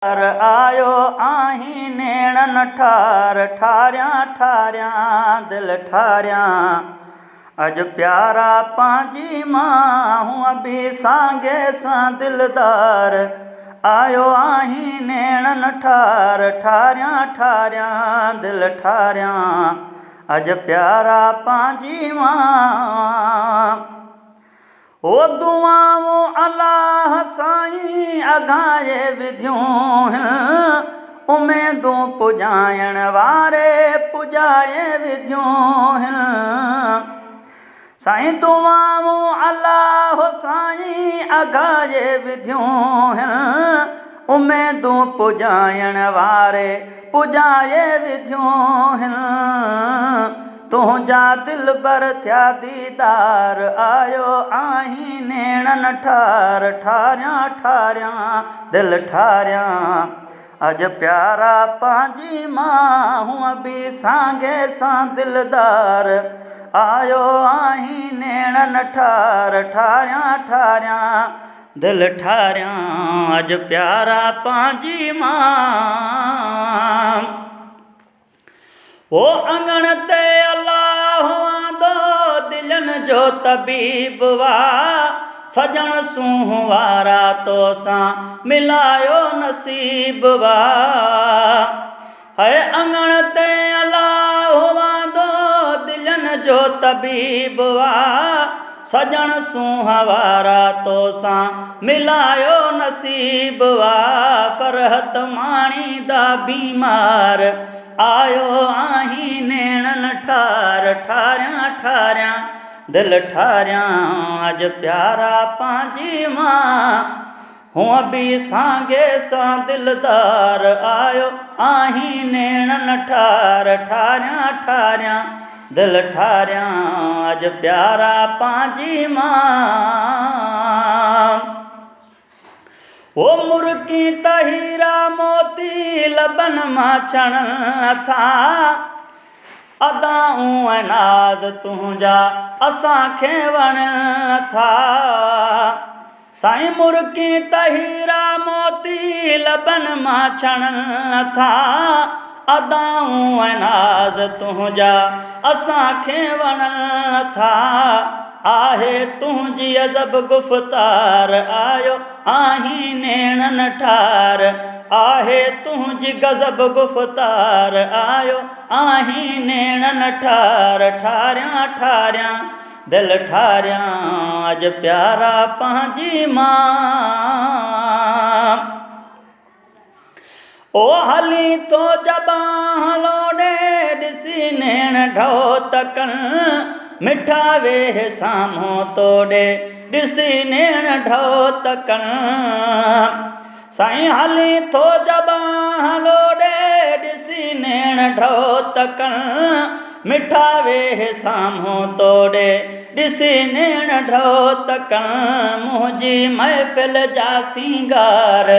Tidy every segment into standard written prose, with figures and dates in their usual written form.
आयो आहीं नेणन ठार ठारियां ठारियां दिल ठारियां अज प्यारा पांजी मां हूँ बि सांगे सां दिलदार आयो आहीं नेणन ठार ठारियां ठारियां दिल ठारियां अज प्यारा पांजी मां ओ दुआऊं अल्लाह साईं अघाए विधियूं उमेदूं पुॼाइण वारे पुॼाए विधियूं साईं दुआऊं अल्लाह साईं अघाए विधियूं उमेदूं पुॼाइण वारे पुॼाए विधियूं तुंहिंजा दिलबर थिया दीदार आयो आहीं नेणन ठार ठारियां ठारियां दिल ठारियां अज प्यारा पांजी मां हूँ बि सांगे सां दिलदार आयो आहीं नेणन ठार ठारियां ठारियां दिल ठारियां अज प्यारा पांजी मां ओ अंगण ते अल्लाह आंदो दिलनि जो तबीब वा सजण सूंह वारा तो सां मिलायो नसीब वा है अंगण ते अल्लाह आंदो दिलनि जो तबीब वा सजण सूंह वारा तो सां मिलायो नसीब वा फरहत माणीदा बीमार आयो आहीं नेणन ठार ठारियां ठारियां दिल ठारियां अज प्यारा पांजी मां हूँ बि सांगे सां दिलदार आयो आहीं नेणन ठार ठारियां ठारियां दिल ठारियां अज प्यारा पांजी मां ओ मुर्की त हीरा मोती लबन मां छणन था अदाऊं ऐं नाज़ तुंहिंजा असांखे वणन था साईं मुर्की त हीरा मोती लबन मां छणन था अदाऊं ऐं नाज़ तुंहिंजा असांखे वणन था आहे तुंहिंजी अज़ब गुफ़्तार आयो आहीं नेणन ठार आहे तुंहिंजी गज़ब गुफ़्तार आयो आहीं नेणन ठार ठारियां ठारियां दिल ठारियां अज प्यारा पांजी मां ओ हली तो जबां लोॾे ॾिसी नेण ढो तकन मिठा वेह साम्हूं तोड़े ॾिसी नेण ढो तकन साईं हली थो जबां लोॾे ॾिसी नेण ढो तकन मिठा वेह साम्हूं तोड़े ॾिसी नेण ढो तकन मुंहिंजी महफ़िल जा सिंगार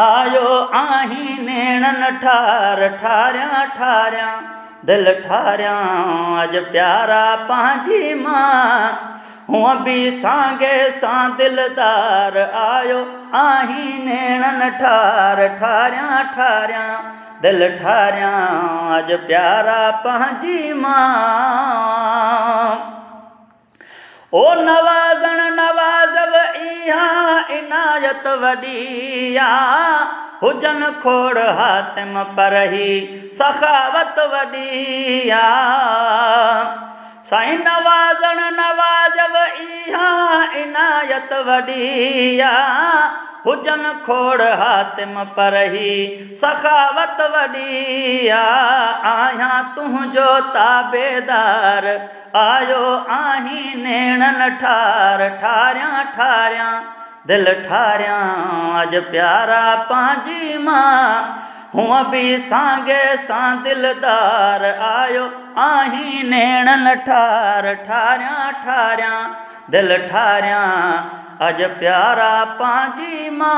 आयो आहीं नेणन ठार ठारियां ठारियां दिल ठारियां अज प्यारा पांजी मां हूँ बि सांगे सां दिलदार आयो आहीं नेणन ठार ठारियां ठारियां दिल ठारियां अज प्यारा पांजी मां ओ नवाज़ण नवाज़व इहा इनायत वॾी हुजन खोड़ हातिम पर ही सखावत वॾी साईं नवाज़ण नवाज़व इहा इनायत वॾी हुजन खोड़ हातिम पर ही सखावत वॾी आहियां तुंहिंजो ताबेदार आयो आहीं नेणन ठार ठारियां ठारियां दिल ठारियां अज प्यारा पांजी मां हूँ बि सांगे सां दिलदार आयो आहीं नेणन ठार ठारियां ठारियां दिल ठारियां अज प्यारा पांजी मां।